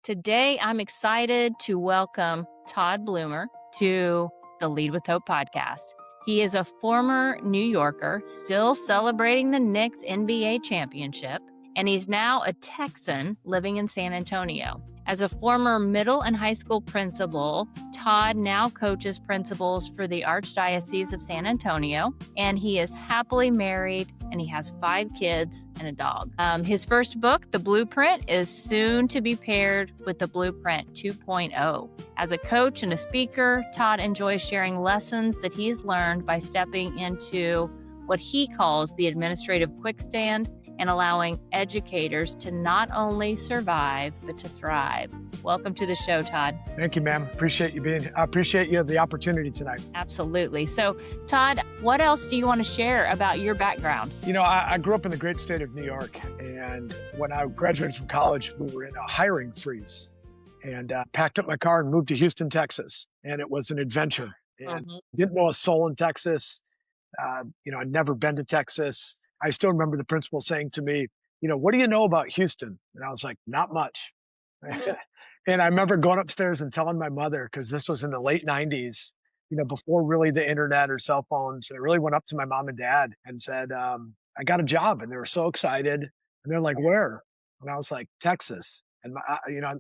Today, I'm excited to welcome Todd Bloomer to the Lead with Hope podcast. He is a former New Yorker, still celebrating the Knicks NBA championship, and he's now a Texan living in San Antonio. As a former middle and high school principal, Todd now coaches principals for the Archdiocese of San Antonio, and he is happily married, and he has 5 kids and a dog. His first book, The Blueprint, is soon to be paired with The Blueprint 2.0. As a coach and a speaker, Todd enjoys sharing lessons that he's learned by stepping into what he calls the administrative quickstand and allowing educators to not only survive, but to thrive. Welcome to the show, Todd. Thank you, ma'am. I appreciate you the opportunity tonight. Absolutely. So, Todd, what else do you want to share about your background? I grew up in the great state of New York, and when I graduated from college, we were in a hiring freeze, and packed up my car and moved to Houston, Texas, and it was an adventure. And didn't know a soul in Texas. I'd never been to Texas. I still remember the principal saying to me, what do you know about Houston? And I was like, not much. And I remember going upstairs and telling my mother, because this was in the late 90s, before really the internet or cell phones. And I really went up to my mom and dad and said, I got a job. And they were so excited. And they're like, where? And I was like, Texas. And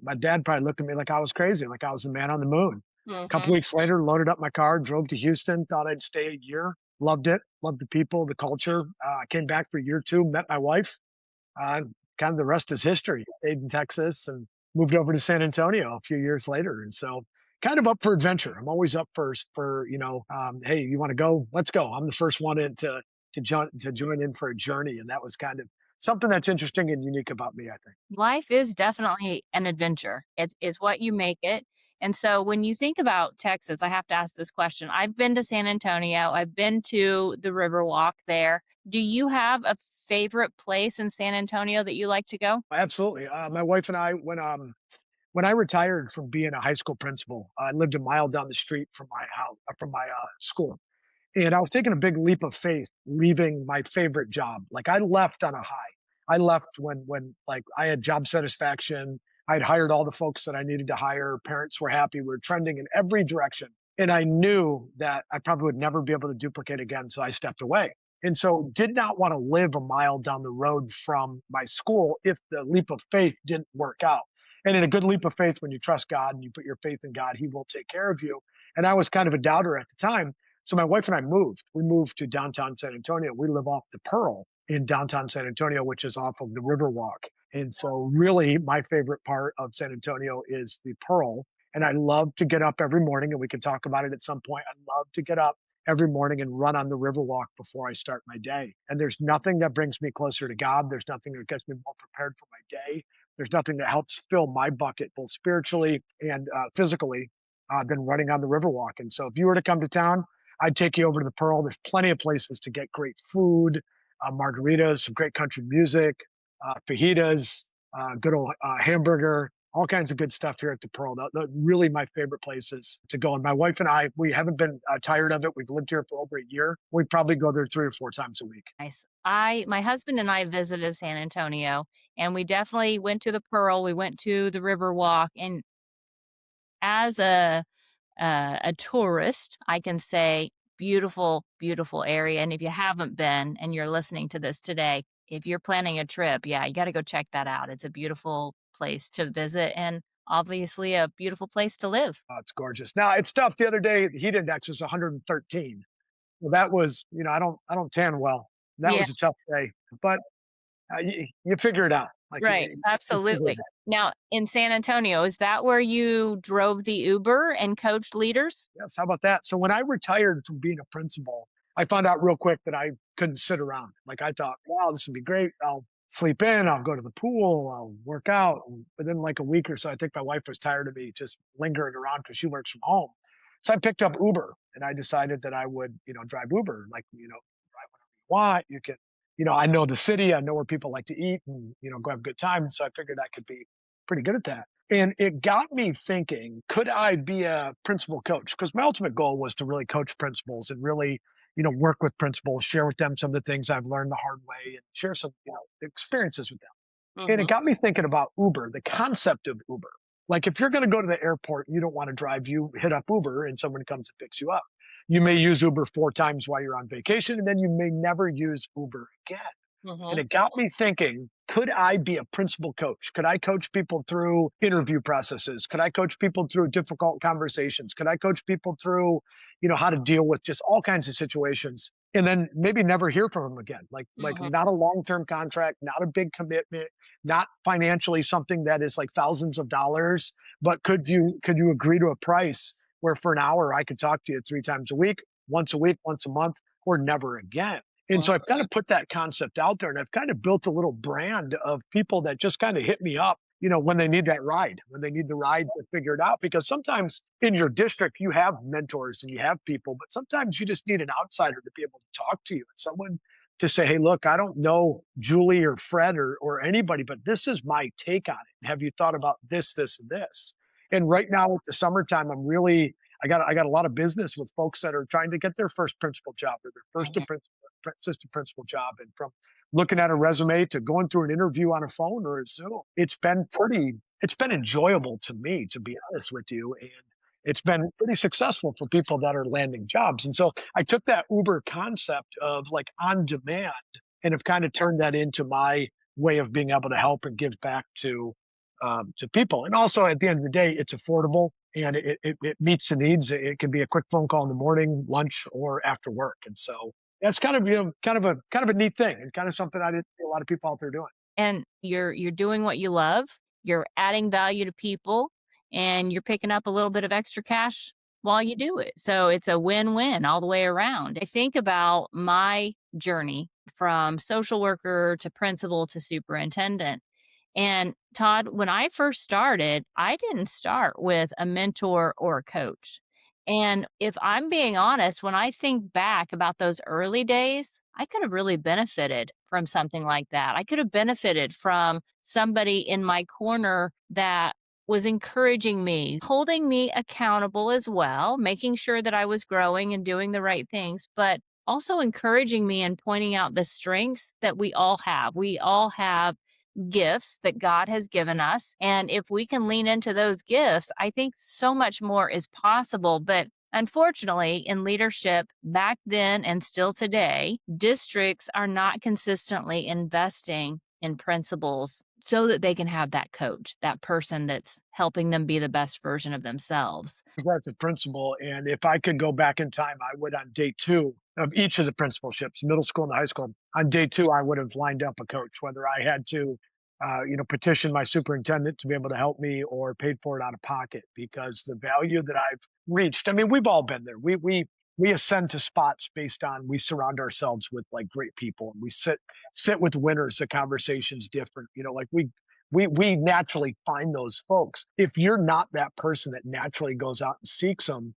my dad probably looked at me like I was crazy, like I was the man on the moon. A couple weeks later, loaded up my car, drove to Houston, thought I'd stay a year. Loved it. Loved the people, the culture. I came back for year 2, met my wife. Kind of the rest is history. Stayed in Texas and moved over to San Antonio a few years later. And so kind of up for adventure. I'm always up first for, hey, you want to go? Let's go. I'm the first one to join in for a journey. And that was kind of something that's interesting and unique about me, I think. Life is definitely an adventure. It's what you make it. And so when you think about Texas, I have to ask this question. I've been to San Antonio. I've been to the Riverwalk there. Do you have a favorite place in San Antonio that you like to go? Absolutely. My wife and I, when I retired from being a high school principal, I lived a mile down the street from my house, from my school. And I was taking a big leap of faith, leaving my favorite job. Like I left on a high. I left when like I had job satisfaction. I'd hired all the folks that I needed to hire. Parents were happy. We were trending in every direction. And I knew that I probably would never be able to duplicate again. So I stepped away. And so did not want to live a mile down the road from my school if the leap of faith didn't work out. And in a good leap of faith, when you trust God and you put your faith in God, he will take care of you. And I was kind of a doubter at the time. So my wife and I moved. We moved to downtown San Antonio. We live off the Pearl in downtown San Antonio, which is off of the Riverwalk. And so really my favorite part of San Antonio is the Pearl. And I love to get up every morning, and we can talk about it at some point. I love to get up every morning and run on the Riverwalk before I start my day. And there's nothing that brings me closer to God. There's nothing that gets me more prepared for my day. There's nothing that helps fill my bucket, both spiritually and physically, than running on the Riverwalk. And so if you were to come to town, I'd take you over to the Pearl. There's plenty of places to get great food, margaritas, some great country music, fajitas, good old hamburger, all kinds of good stuff here at the Pearl. They're really my favorite places to go. And my wife and I, we haven't been tired of it. We've lived here for over a year. We probably go there 3 or 4 times a week. Nice. My husband and I visited San Antonio, and we definitely went to the Pearl. We went to the Riverwalk, and as a tourist, I can say beautiful, beautiful area. And if you haven't been and you're listening to this today, if you're planning a trip, yeah, you got to go check that out. It's a beautiful place to visit and obviously a beautiful place to live. Oh, it's gorgeous. Now it's tough. The other day, the heat index was 113. Well, that was, I don't tan well. That Yeah, was a tough day, but you figure it out. Like right. you figure it Absolutely. out. Now, in San Antonio, is that where you drove the Uber and coached leaders? Yes, how about that? So when I retired from being a principal, I found out real quick that I couldn't sit around. Like I thought, wow, this would be great. I'll sleep in, I'll go to the pool, I'll work out. But then like a week or so, I think my wife was tired of me just lingering around because she works from home. So I picked up Uber and I decided that I would, drive Uber, like, drive whenever you want. You can, I know the city, I know where people like to eat and, go have a good time. So I figured I could be pretty good at that. And it got me thinking, could I be a principal coach? Because my ultimate goal was to really coach principals and really, work with principals, share with them some of the things I've learned the hard way and share some, experiences with them. And it Hmm. got me thinking about Uber, the concept of Uber. Like if you're going to go to the airport, you don't want to drive, you hit up Uber and someone comes and picks you up. You may use Uber 4 times while you're on vacation, and then you may never use Uber again. And Hmm. it got me thinking, could I be a principal coach? Could I coach people through interview processes? Could I coach people through difficult conversations? Could I coach people through, how to deal with just all kinds of situations and then maybe never hear from them again? Like Hmm. not a long-term contract, not a big commitment, not financially something that is like thousands of dollars, but could you agree to a price where for an hour I could talk to you 3 times a week, once a month, or never again? And so I've kind of put that concept out there and I've kind of built a little brand of people that just kind of hit me up, when they need that ride, when they need the ride to figure it out. Because sometimes in your district, you have mentors and you have people, but sometimes you just need an outsider to be able to talk to you and someone to say, hey, look, I don't know Julie or Fred or anybody, but this is my take on it. Have you thought about this, this, and this? And right now with the summertime, I got a lot of business with folks that are trying to get their first principal job or their first Hmm. assistant principal job. And from looking at a resume to going through an interview on a phone or a Zoom, it's been enjoyable to me, to be honest with you. And it's been pretty successful for people that are landing jobs. And so I took that Uber concept of like on demand and have kind of turned that into my way of being able to help and give back to people. And also at the end of the day, it's affordable and it meets the needs. It can be a quick phone call in the morning, lunch, or after work. And so that's kind of kind of a neat thing and kind of something I didn't see a lot of people out there doing. And you're doing what you love, you're adding value to people, and you're picking up a little bit of extra cash while you do it. So it's a win-win all the way around. I think about my journey from social worker to principal to superintendent. And Todd, when I first started, I didn't start with a mentor or a coach. And if I'm being honest, when I think back about those early days, I could have really benefited from something like that. I could have benefited from somebody in my corner that was encouraging me, holding me accountable as well, making sure that I was growing and doing the right things, but also encouraging me and pointing out the strengths that we all have. We all have gifts that God has given us. And if we can lean into those gifts, I think so much more is possible. But unfortunately, in leadership back then and still today, districts are not consistently investing in principals so that they can have that coach, that person that's helping them be the best version of themselves. That's the principal. And if I could go back in time, I would on day two of each of the principalships, middle school and the high school. On day two, I would have lined up a coach, whether I had to, petition my superintendent to be able to help me or paid for it out of pocket because the value that I've reached. I mean, we've all been there. We ascend to spots based on we surround ourselves with like great people and we sit with winners. The conversation's different. Like we naturally find those folks. If you're not that person that naturally goes out and seeks them,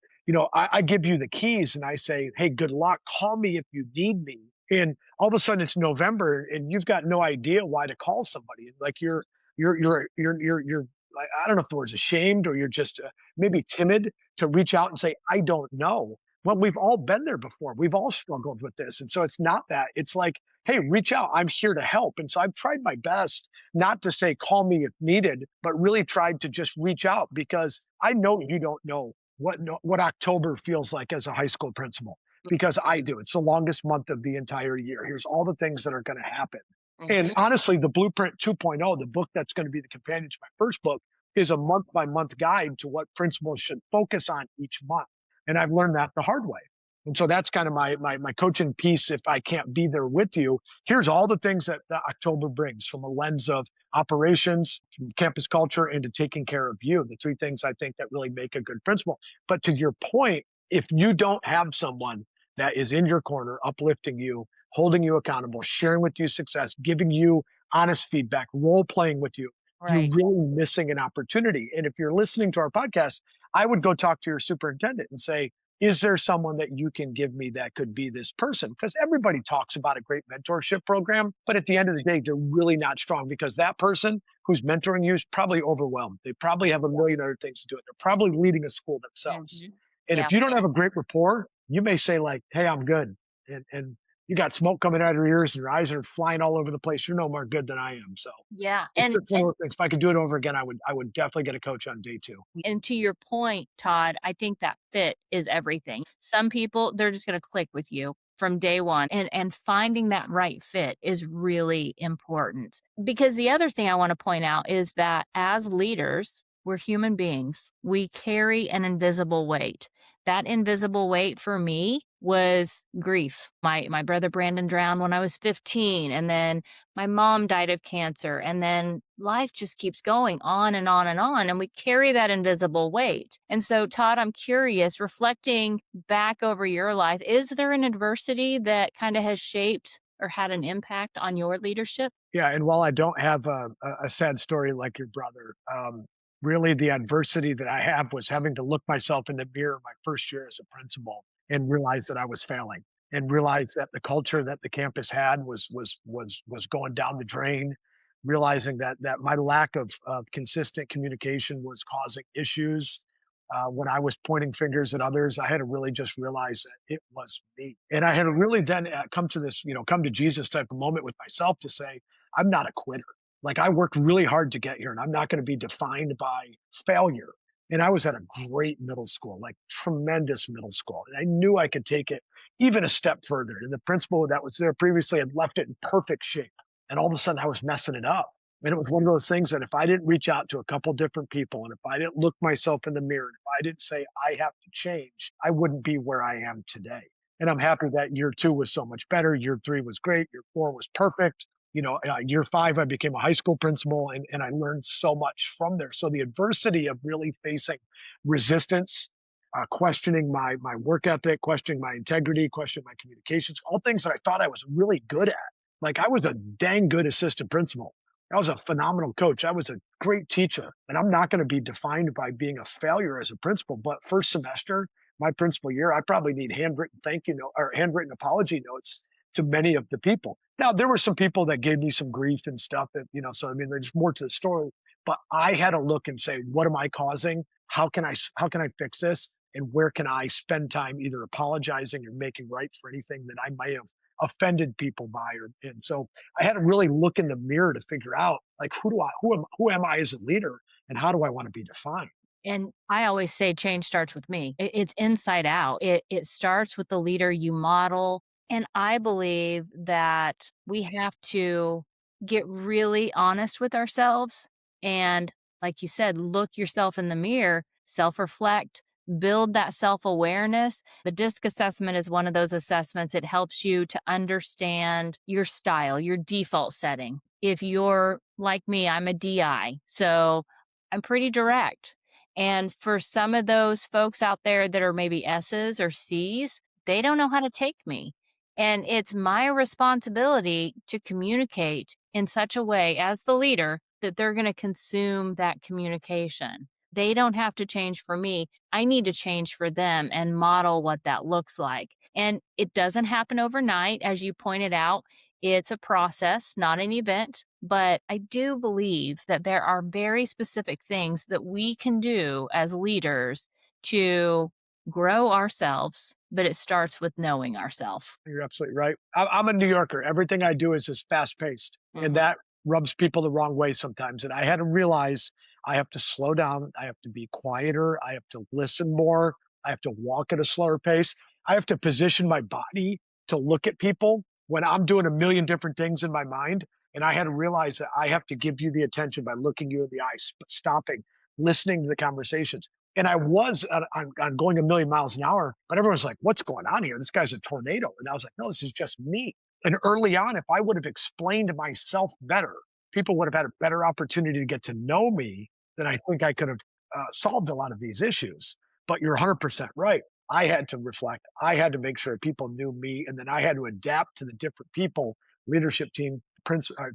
I give you the keys and I say, hey, good luck. Call me if you need me. And all of a sudden it's November and you've got no idea why to call somebody. Like you're like, I don't know if the word's ashamed or you're just maybe timid to reach out and say, I don't know. Well, we've all been there before. We've all struggled with this. And so it's not that. It's like, hey, reach out. I'm here to help. And so I've tried my best not to say call me if needed, but really tried to just reach out because I know you don't know what October feels like as a high school principal because I do. It's the longest month of the entire year. Here's all the things that are going to happen. And Mhm. honestly, the Blueprint 2.0, the book that's going to be the companion to my first book, is a month by month guide to what principals should focus on each month. And I've learned that the hard way. And so that's kind of my coaching piece. If I can't be there with you, here's all the things that October brings from a lens of operations, from campus culture, into taking care of you. The three things I think that really make a good principal. But to your point, if you don't have someone that is in your corner, uplifting you, holding you accountable, sharing with you success, giving you honest feedback, role playing with you, you're Right. really missing an opportunity. And if you're listening to our podcast, I would go talk to your superintendent and say, is there someone that you can give me that could be this person? Because everybody talks about a great mentorship program, but at the end of the day, they're really not strong because that person who's mentoring you is probably overwhelmed. They probably have a million other things to do. They're probably leading a school themselves. Mhm. And Yeah. if you don't have a great rapport, you may say like, hey, I'm good. And you got smoke coming out of your ears and your eyes are flying all over the place. You're no more good than I am. So Yeah. it's just one of those things. If I could do it over again, I would definitely get a coach on day two. And to your point, Todd, I think that fit is everything. Some people, they're just going to click with you from day one, and finding that right fit is really important. Because the other thing I want to point out is that as leaders, we're human beings. We carry an invisible weight. That invisible weight for me was grief. My brother Brandon drowned when I was 15, and then my mom died of cancer, and then life just keeps going on and on and on, and we carry that invisible weight. And so, Todd, I'm curious, reflecting back over your life, is there an adversity that kind of has shaped or had an impact on your leadership? Yeah, and while I don't have a sad story like your brother, really the adversity that I have was having to look myself in the mirror my first year as a principal and realize that I was failing and realize that the culture that the campus had was going down the drain, realizing that my lack of consistent communication was causing issues. When I was pointing fingers at others, I had to really just realize that it was me, and I had to really then come to this, come to Jesus type of moment with myself to say, I'm not a quitter. Like I worked really hard to get here and I'm not going to be defined by failure. And I was at a great middle school, like tremendous middle school. And I knew I could take it even a step further. And the principal that was there previously had left it in perfect shape. And all of a sudden I was messing it up. And it was one of those things that if I didn't reach out to a couple different people and if I didn't look myself in the mirror, and if I didn't say I have to change, I wouldn't be where I am today. And I'm happy that year two was so much better. Year three was great. Year four was perfect. Year five, I became a high school principal and I learned so much from there. So the adversity of really facing resistance, questioning my work ethic, questioning my integrity, questioning my communications, all things that I thought I was really good at. Like I was a dang good assistant principal. I was a phenomenal coach. I was a great teacher. And I'm not going to be defined by being a failure as a principal. But first semester, my principal year, I probably need handwritten thank you note or handwritten apology notes to many of the people. Now, there were some people that gave me some grief and stuff so I mean, there's more to the story, but I had to look and say, what am I causing? How can I fix this? And where can I spend time either apologizing or making right for anything that I might have offended people by? And so I had to really look in the mirror to figure out like, who am I as a leader and how do I want to be defined? And I always say change starts with me. It's inside out. It starts with the leader you model. And I believe that we have to get really honest with ourselves and, like you said, look yourself in the mirror, self-reflect, build that self-awareness. The DISC assessment is one of those assessments. It helps you to understand your style, your default setting. If you're like me, I'm a DI. So I'm pretty direct. And for some of those folks out there that are maybe S's or C's, they don't know how to take me. And it's my responsibility to communicate in such a way as the leader that they're going to consume that communication. They don't have to change for me. I need to change for them and model what that looks like. And it doesn't happen overnight. As you pointed out, it's a process, not an event. But I do believe that there are very specific things that we can do as leaders to grow ourselves, but it starts with knowing ourselves. You're absolutely right. I'm a New Yorker. Everything I do is just fast paced, and Mhm. that rubs people the wrong way sometimes. And I had to realize I have to slow down. I have to be quieter. I have to listen more. I have to walk at a slower pace. I have to position my body to look at people when I'm doing a million different things in my mind. And I had to realize that I have to give you the attention by looking you in the eyes, stopping, listening to the conversations. And I was on going a million miles an hour, but everyone's like, what's going on here? This guy's a tornado. And I was like, no, this is just me. And early on, if I would have explained myself better, people would have had a better opportunity to get to know me than I think I could have solved a lot of these issues. But you're 100% right. I had to reflect. I had to make sure people knew me, and then I had to adapt to the different people, leadership team,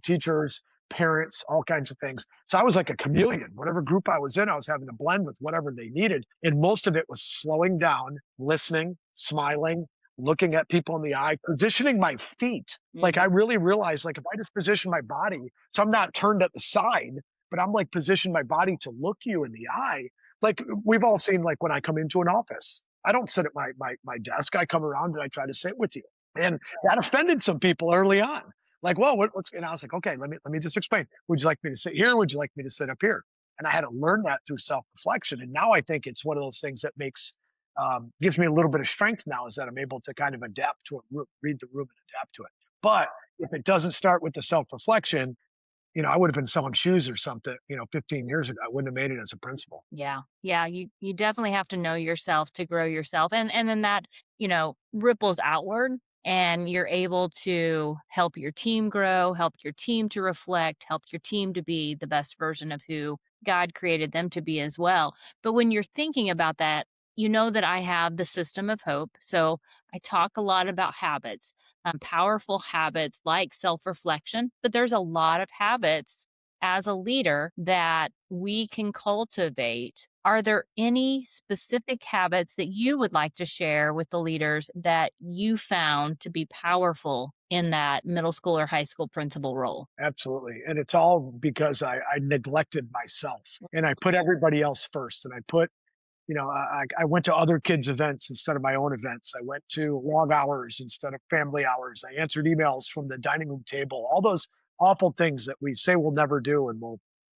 teachers, parents, all kinds of things. So I was like a chameleon. Whatever group I was in, I was having to blend with whatever they needed. And most of it was slowing down, listening, smiling, looking at people in the eye, positioning my feet. Like I Mhm. really realized, like if I just position my body, so I'm not turned at the side, but I'm like position my body to look you in the eye. Like we've all seen, like when I come into an office, I don't sit at my desk. I come around and I try to sit with you. And that offended some people early on. Like, well, what's, and I was like, okay, let me just explain. Would you like me to sit here? Would you like me to sit up here? And I had to learn that through self reflection. And now I think it's one of those things that makes gives me a little bit of strength now, is that I'm able to kind of adapt to it, read the room and adapt to it. But if it doesn't start with the self reflection, I would have been selling shoes or something, 15 years ago. I wouldn't have made it as a principal. Yeah. Yeah, you definitely have to know yourself to grow yourself, and then that, ripples outward, and you're able to help your team grow, help your team to reflect, help your team to be the best version of who God created them to be as well. But when you're thinking about that, you know that I have the system of hope. So I talk a lot about habits, powerful habits like self-reflection, but there's a lot of habits as a leader that we can cultivate. Are there any specific habits that you would like to share with the leaders that you found to be powerful in that middle school or high school principal role? Absolutely. And it's all because I neglected myself and I put everybody else first. And I put, I went to other kids' events instead of my own events. I went to long hours instead of family hours. I answered emails from the dining room table, all those awful things that we say we'll never do. And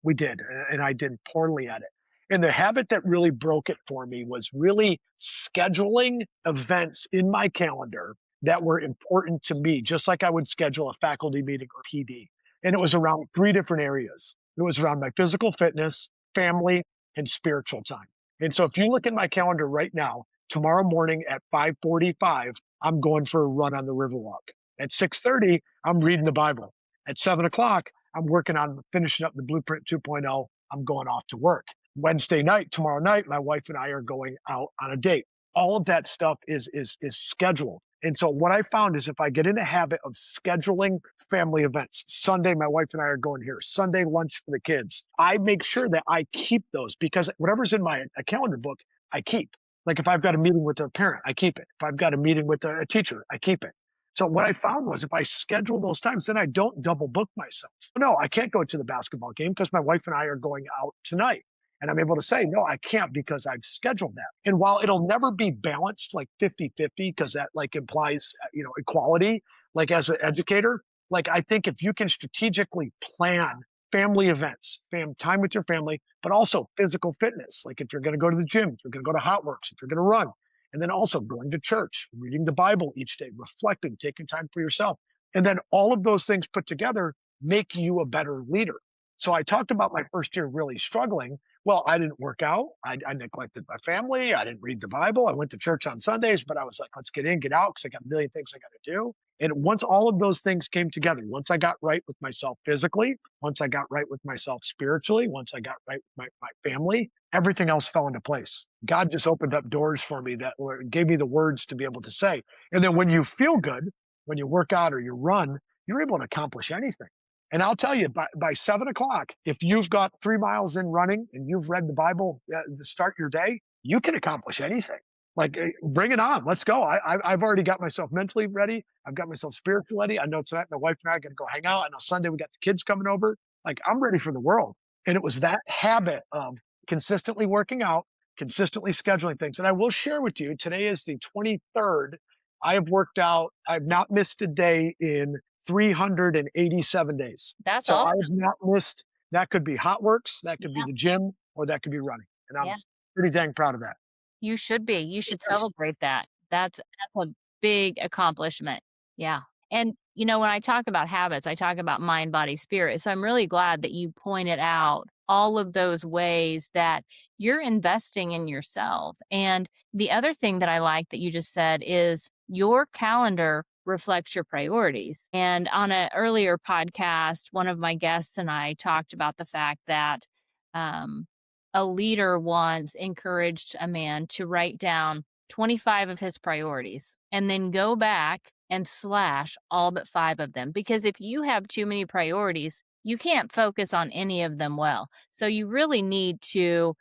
we did. And I did poorly at it. And the habit that really broke it for me was really scheduling events in my calendar that were important to me, just like I would schedule a faculty meeting or PD. And it was around three different areas. It was around my physical fitness, family, and spiritual time. And so if you look at my calendar right now, tomorrow morning at 5:45, I'm going for a run on the Riverwalk. At 6:30, I'm reading the Bible. At 7 o'clock, I'm working on finishing up the Blueprint 2.0. I'm going off to work. Wednesday night, tomorrow night, my wife and I are going out on a date. All of that stuff is scheduled. And so what I found is if I get in the habit of scheduling family events, Sunday, my wife and I are going here, Sunday lunch for the kids, I make sure that I keep those because whatever's in my calendar book, I keep. Like if I've got a meeting with a parent, I keep it. If I've got a meeting with a teacher, I keep it. So what I found was if I schedule those times, then I don't double book myself. No, I can't go to the basketball game because my wife and I are going out tonight. And I'm able to say, no, I can't because I've scheduled that. And while it'll never be balanced like 50-50, because that like implies, equality, like as an educator, like I think if you can strategically plan family events, time with your family, but also physical fitness, like if you're going to go to the gym, if you're going to go to Hot Works, if you're going to run, and then also going to church, reading the Bible each day, reflecting, taking time for yourself. And then all of those things put together make you a better leader. So I talked about my first year really struggling. Well, I didn't work out. I neglected my family. I didn't read the Bible. I went to church on Sundays, but I was like, let's get in, get out, because I got a million things I got to do. And once all of those things came together, once I got right with myself physically, once I got right with myself spiritually, once I got right with my family, everything else fell into place. God just opened up doors for me that gave me the words to be able to say. And then when you feel good, when you work out or you run, you're able to accomplish anything. And I'll tell you, by 7 o'clock, if you've got 3 miles in running and you've read the Bible to start your day, you can accomplish anything. Like, bring it on. Let's go. I've already got myself mentally ready. I've got myself spiritually ready. I know tonight my wife and I are going to go hang out. I know Sunday we got the kids coming over. Like, I'm ready for the world. And it was that habit of consistently working out, consistently scheduling things. And I will share with you, today is the 23rd. I have worked out. I've not missed a day in 387 days. That's So I awesome. have not missed. That could be Hot Works, that could be Yeah. the gym, or that could be running. And Yeah. I'm pretty dang proud of that. You should be. You should Yes. celebrate that. That's a big accomplishment. Yeah. And, when I talk about habits, I talk about mind, body, spirit. So I'm really glad that you pointed out all of those ways that you're investing in yourself. And the other thing that I like that you just said is your calendar reflects your priorities. And on an earlier podcast, one of my guests and I talked about the fact that um, a leader once encouraged a man to write down 25 of his priorities and then go back and slash all but 5 of them. Because if you have too many priorities, you can't focus on any of them well. So you really need to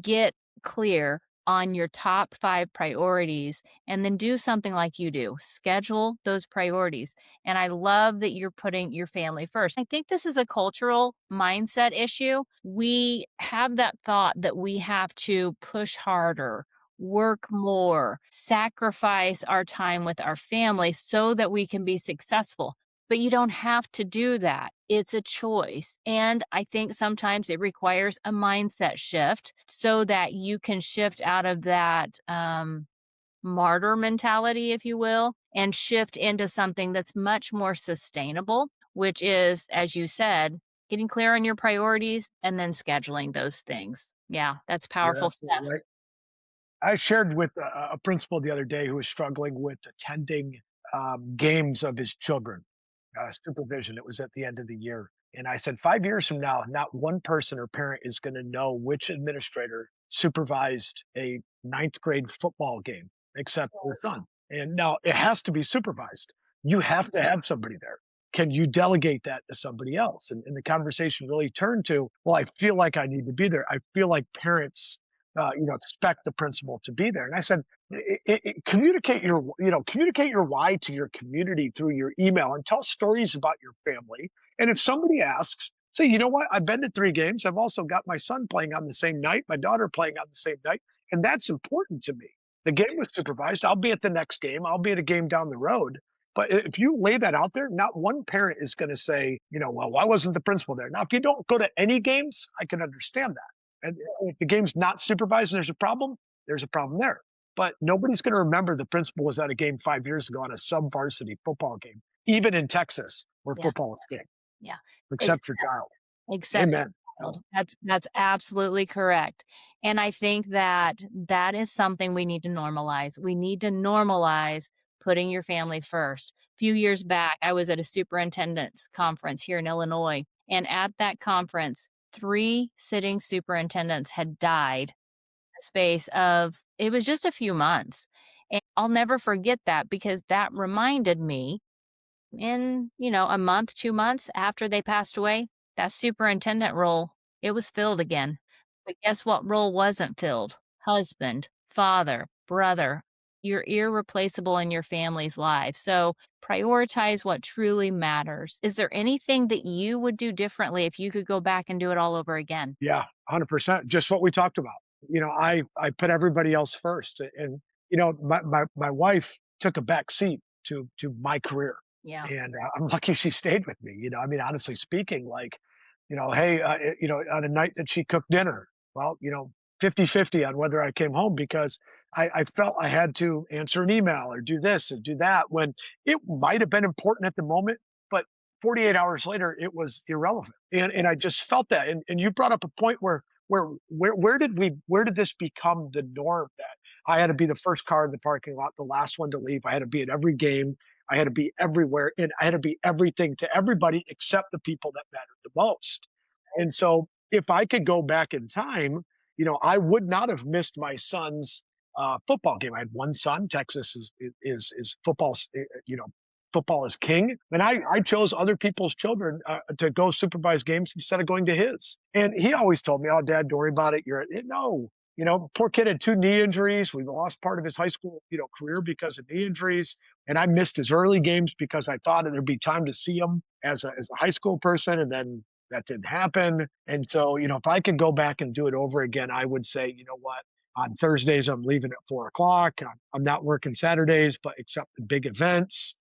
get clear on your top 5 priorities and then do something like you do. Schedule those priorities. And I love that you're putting your family first. I think this is a cultural mindset issue. We have that thought that we have to push harder work more, sacrifice our time with our family so that we can be successful. But you don't have to do that. It's a choice. And I think sometimes it requires a mindset shift so that you can shift out of that martyr mentality, if you will, and shift into something that's much more sustainable, which is, as you said, getting clear on your priorities and then scheduling those things. Yeah, that's You're powerful absolutely stuff. right. I shared with a principal the other day who was struggling with attending games of his children, supervision. It was at the end of the year. And I said, 5 years from now, not one person or parent is going to know which administrator supervised a ninth grade football game except their son. And now it has to be supervised. You have to have somebody there. Can you delegate that to somebody else? And the conversation really turned to, well, I feel like I need to be there. I feel like parents expect the principal to be there. And I said, communicate communicate your why to your community through your email and tell stories about your family. And if somebody asks, say, you know what, I've been to 3 games. I've also got my son playing on the same night, my daughter playing on the same night. And that's important to me. The game was supervised. I'll be at the next game. I'll be at a game down the road. But if you lay that out there, not one parent is going to say, well, why wasn't the principal there? Now, if you don't go to any games, I can understand that. And if the game's not supervised and there's a problem there. But nobody's going to remember the principal was at a game 5 years ago on a sub varsity football game, even in Texas where Yeah, football is king, yeah. except your child. Except Amen. child. That's absolutely correct, and I think that that is something we need to normalize. We need to normalize putting your family first. A few years back, I was at a superintendent's conference here in Illinois, and at that conference, 3 sitting superintendents had died in the space of it was just a few months, and I'll never forget that because that reminded me in, a month, 2 months after they passed away, that superintendent role, it was filled again. But guess what role wasn't filled? Husband, father, brother. You're irreplaceable in your family's life. So prioritize what truly matters. Is there anything that you would do differently if you could go back and do it all over again? Yeah, 100%. Just what we talked about. I put everybody else first, and my wife took a back seat to my career, Yeah. and I'm lucky she stayed with me. I mean, honestly speaking, like, hey, on a night that she cooked dinner, well, 50-50 on whether I came home because I felt I had to answer an email or do this and do that when it might have been important at the moment, but 48 hours later, it was irrelevant. And I just felt that. And you brought up a point where did this become the norm that I had to be the first car in the parking lot, the last one to leave. I had to be at every game. I had to be everywhere, and I had to be everything to everybody except the people that mattered the most. And so if I could go back in time, I would not have missed my son's football game. I had one son. Texas is football. Football is king, and I chose other people's children to go supervise games instead of going to his. And he always told me, "Oh, Dad, don't worry about it. No." Poor kid had 2 knee injuries. We lost part of his high school, career because of knee injuries, and I missed his early games because I thought there'd be time to see him as a high school person, and then that didn't happen. And so, if I could go back and do it over again, I would say, you know what? On Thursdays, I'm leaving at 4 o'clock. I'm not working Saturdays, but except the big events.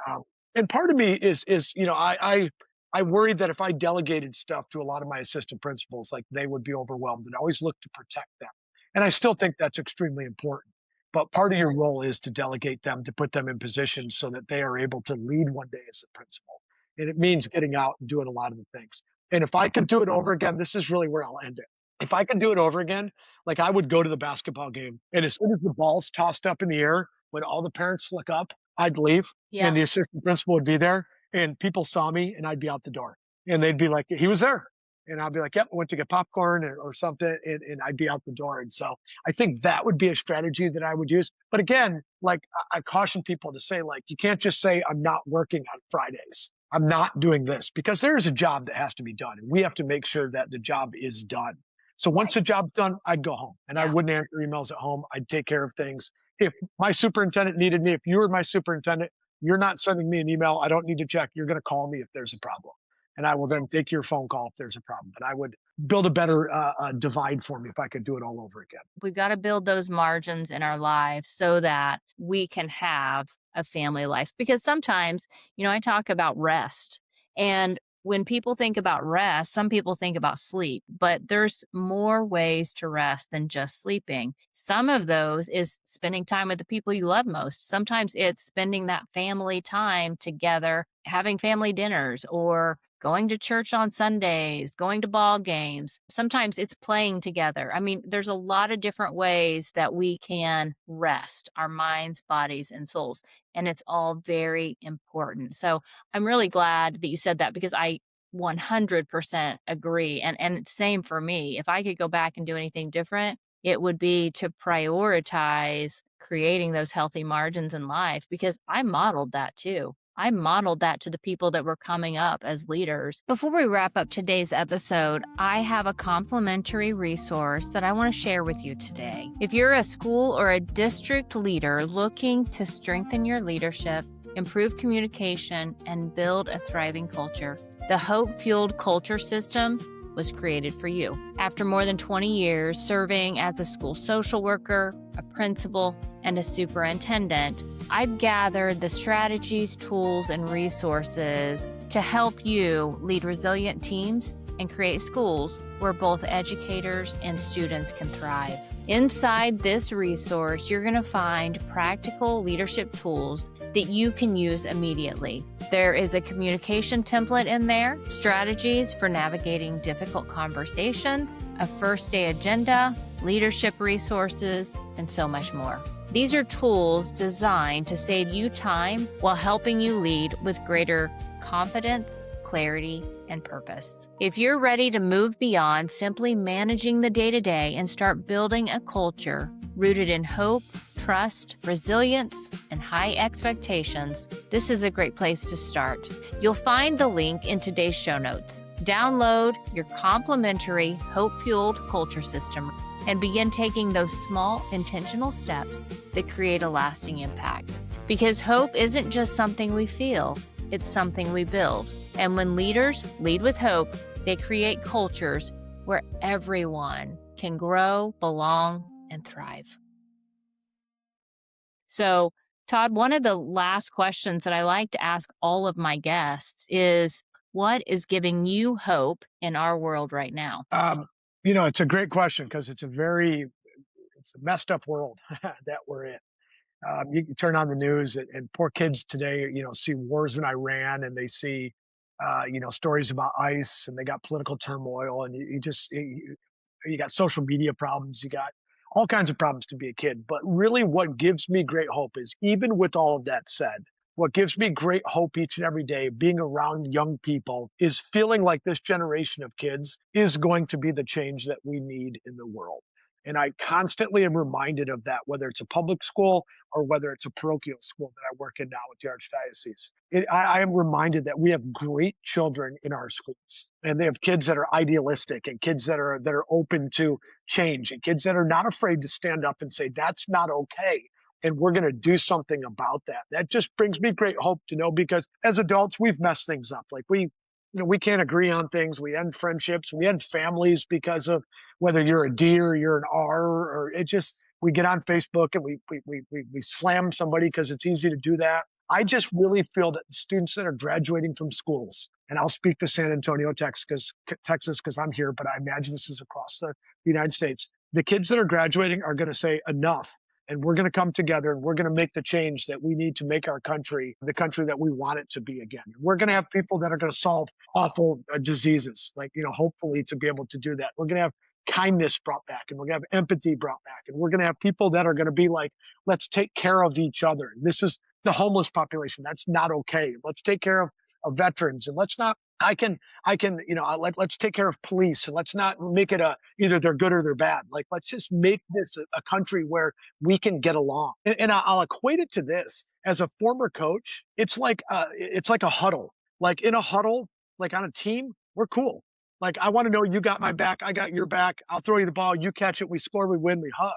Um, and part of me is I worried that if I delegated stuff to a lot of my assistant principals, like they would be overwhelmed, and I always look to protect them. And I still think that's extremely important. But part of your role is to delegate them, to put them in positions so that they are able to lead one day as a principal. And it means getting out and doing a lot of the things. And if I could do it over again, this is really where I'll end it. If I could do it over again, like I would go to the basketball game, and as soon as the ball's tossed up in the air, when all the parents flick up, I'd leave, Yeah. and the assistant principal would be there, and people saw me, and I'd be out the door, and they'd be like, "He was there," and I'd be like, "Yep, I went to get popcorn or something," and I'd be out the door. And so I think that would be a strategy that I would use. But again, like I caution people to say, like, you can't just say I'm not working on Fridays. I'm not doing this because there's a job that has to be done, and we have to make sure that the job is done. So once Right. the job's done, I'd go home and I Yeah. wouldn't answer emails at home. I'd take care of things. If my superintendent needed me, if you were my superintendent, you're not sending me an email. I don't need to check. You're going to call me if there's a problem. and I will then take your phone call if there's a problem. But I would build a better divide for me if I could do it all over again. We've got to build those margins in our lives so that we can have a family life. Because sometimes, I talk about rest. And when people think about rest, some people think about sleep, but there's more ways to rest than just sleeping. Some of those is spending time with the people you love most. Sometimes it's spending that family time together, having family dinners, or going to church on Sundays, going to ball games. Sometimes it's playing together. I mean, there's a lot of different ways that we can rest our minds, bodies, and souls. And it's all very important. So I'm really glad that you said that, because I 100% agree. And same for me. If I could go back and do anything different, it would be to prioritize creating those healthy margins in life, because I modeled that too. I modeled that to the people that were coming up as leaders. Before we wrap up today's episode, I have a complimentary resource that I want to share with you today. If you're a school or a district leader looking to strengthen your leadership, improve communication, and build a thriving culture, the Hope Fueled Culture System was created for you. After more than 20 years serving as a school social worker, a principal, and a superintendent, I've gathered the strategies, tools, and resources to help you lead resilient teams and create schools where both educators and students can thrive. Inside this resource, you're going to find practical leadership tools that you can use immediately. There is a communication template in there, strategies for navigating difficult conversations, a first day agenda, leadership resources, and so much more. These are tools designed to save you time while helping you lead with greater confidence, clarity, and purpose. If you're ready to move beyond simply managing the day-to-day and start building a culture rooted in hope, trust, resilience, and high expectations, this is a great place to start. You'll find the link in today's show notes. Download your complimentary Hope-Fueled Culture System and begin taking those small, intentional steps that create a lasting impact. Because hope isn't just something we feel, it's something we build. And when leaders lead with hope, they create cultures where everyone can grow, belong, and thrive. So, Todd, one of the last questions that I like to ask all of my guests is, what is giving you hope in our world right now? It's a great question because it's a messed up world that we're in. You can turn on the news and poor kids today, see wars in Iran and they see, stories about ICE and they got political turmoil and you got social media problems, you got all kinds of problems to be a kid. But really what gives me great hope is, even with all of that said, what gives me great hope each and every day being around young people is feeling like this generation of kids is going to be the change that we need in the world. And I constantly am reminded of that, whether it's a public school or whether it's a parochial school that I work in now with the Archdiocese. I am reminded that we have great children in our schools, and they have kids that are idealistic and kids that are open to change and kids that are not afraid to stand up and say, that's not okay. And we're going to do something about that. That just brings me great hope to know, because as adults, we've messed things up. Like we can't agree on things. We end friendships. We end families because of whether you're a D or you're an R, or we get on Facebook and we slam somebody because it's easy to do that. I just really feel that the students that are graduating from schools, and I'll speak to San Antonio, Texas, because I'm here, but I imagine this is across the United States. The kids that are graduating are going to say enough. And we're going to come together and we're going to make the change that we need to make our country the country that we want it to be again. We're going to have people that are going to solve awful diseases, like, hopefully to be able to do that. We're going to have kindness brought back, and we're going to have empathy brought back. And we're going to have people that are going to be like, let's take care of each other. This is the homeless population. That's not okay. Let's take care of veterans, and let's not, let's take care of police, and let's not make it either they're good or they're bad. Like, let's just make this a country where we can get along. And I'll equate it to this. As a former coach, it's like a huddle. Like in a huddle, like on a team, we're cool. Like, I want to know you got my back, I got your back. I'll throw you the ball, you catch it, we score, we win, we hug.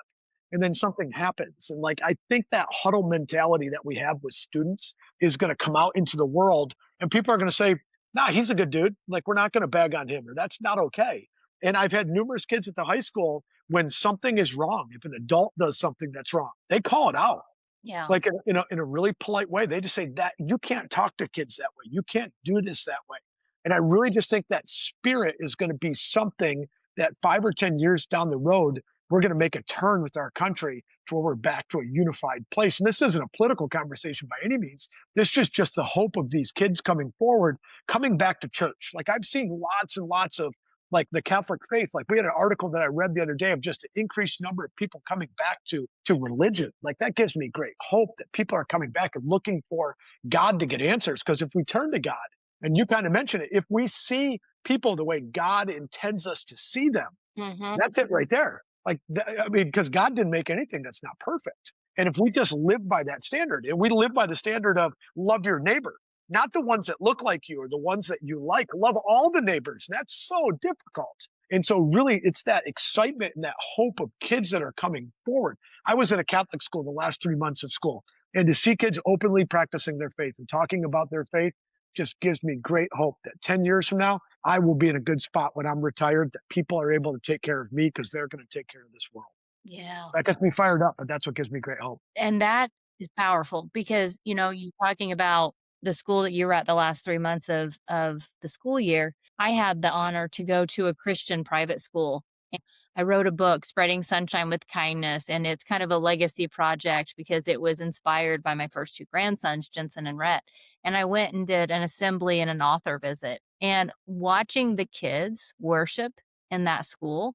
And then something happens. And like, I think that huddle mentality that we have with students is going to come out into the world, and people are going to say, nah, he's a good dude. Like, we're not going to bag on him, or that's not okay. And I've had numerous kids at the high school when something is wrong. If an adult does something that's wrong, they call it out Yeah. like in a really polite way. They just say that you can't talk to kids that way. You can't do this that way. And I really just think that spirit is going to be something that 5 or 10 years down the road, we're going to make a turn with our country to where we're back to a unified place. And this isn't a political conversation by any means. This is just the hope of these kids coming forward, coming back to church. Like I've seen lots and lots of like the Catholic faith. Like we had an article that I read the other day of just an increased number of people coming back to religion. Like that gives me great hope that people are coming back and looking for God to get answers. Because if we turn to God, and you kind of mentioned it, if we see people the way God intends us to see them, Hmm. that's it right there. Like, I mean, because God didn't make anything that's not perfect. And if we just live by that standard, and we live by the standard of love your neighbor, not the ones that look like you or the ones that you like, love all the neighbors. That's so difficult. And so, really, it's that excitement and that hope of kids that are coming forward. I was in a Catholic school the last 3 months of school, and to see kids openly practicing their faith and talking about their faith just gives me great hope that 10 years from now, I will be in a good spot when I'm retired, that people are able to take care of me because they're going to take care of this world. Yeah. So that gets me fired up, but that's what gives me great hope. And that is powerful because, you're talking about the school that you were at the last 3 months of the school year. I had the honor to go to a Christian private school. And I wrote a book, Spreading Sunshine with Kindness, and it's kind of a legacy project because it was inspired by my first two grandsons, Jensen and Rhett. And I went and did an assembly and an author visit. And watching the kids worship in that school,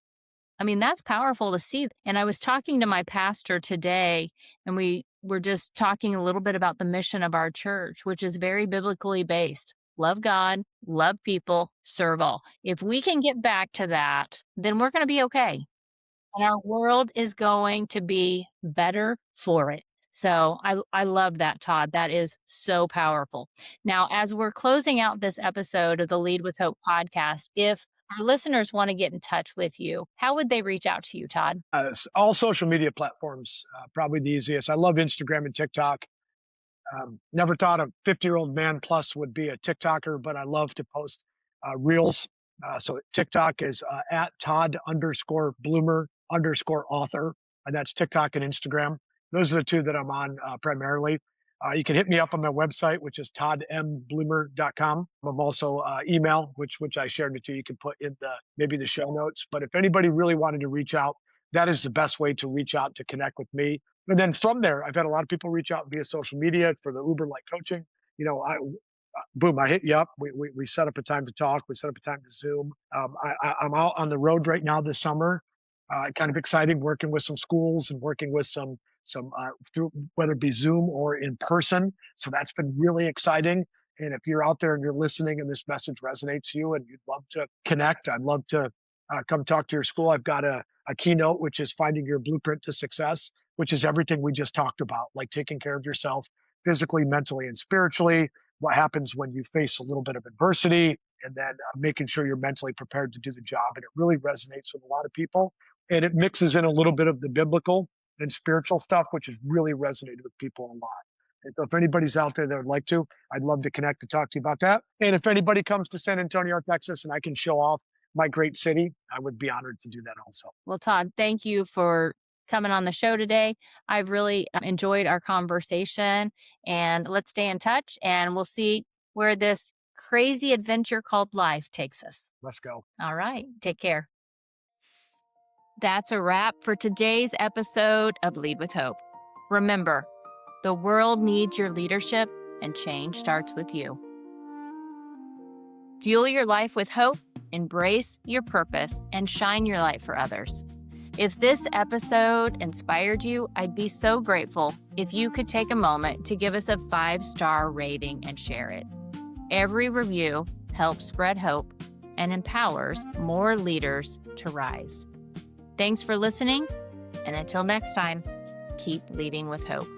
I mean, that's powerful to see. And I was talking to my pastor today, and we were just talking a little bit about the mission of our church, which is very biblically based. Love God, love people, serve all. If we can get back to that, then we're going to be okay. And our world is going to be better for it. So I love that, Todd. That is so powerful. Now, as we're closing out this episode of the Lead with Hope podcast, if our listeners want to get in touch with you, how would they reach out to you, Todd? All social media platforms, probably the easiest. I love Instagram and TikTok. Never thought a 50-year-old man plus would be a TikToker, but I love to post reels. So TikTok is at Todd_Bloomer_author, and that's TikTok and Instagram. Those are the two that I'm on primarily. You can hit me up on my website, which is toddmbloomer.com. I'm also email, which I shared with you. You can put in maybe the show notes. But if anybody really wanted to reach out, that is the best way to reach out to connect with me. And then from there, I've had a lot of people reach out via social media for the Uber like coaching. Boom, I hit you up. We set up a time to talk. We set up a time to Zoom. I'm out on the road right now this summer. Kind of exciting, working with some schools and working with some through whether it be Zoom or in person. So that's been really exciting. And if you're out there and you're listening and this message resonates to you and you'd love to connect, I'd love to come talk to your school. I've got a keynote, which is finding your blueprint to success, which is everything we just talked about, like taking care of yourself physically, mentally, and spiritually. What happens when you face a little bit of adversity, and then making sure you're mentally prepared to do the job. And it really resonates with a lot of people. And it mixes in a little bit of the biblical and spiritual stuff, which has really resonated with people a lot. And so if anybody's out there that would like to, I'd love to connect and talk to you about that. And if anybody comes to San Antonio, Texas, and I can show off my great city, I would be honored to do that also. Well, Todd, thank you for coming on the show today. I've really enjoyed our conversation, and let's stay in touch and we'll see where this crazy adventure called life takes us. Let's go. All right. Take care. That's a wrap for today's episode of Lead with Hope. Remember, the world needs your leadership, and change starts with you. Fuel your life with hope, embrace your purpose, and shine your light for others. If this episode inspired you, I'd be so grateful if you could take a moment to give us a 5-star rating and share it. Every review helps spread hope and empowers more leaders to rise. Thanks for listening, and until next time, keep leading with hope.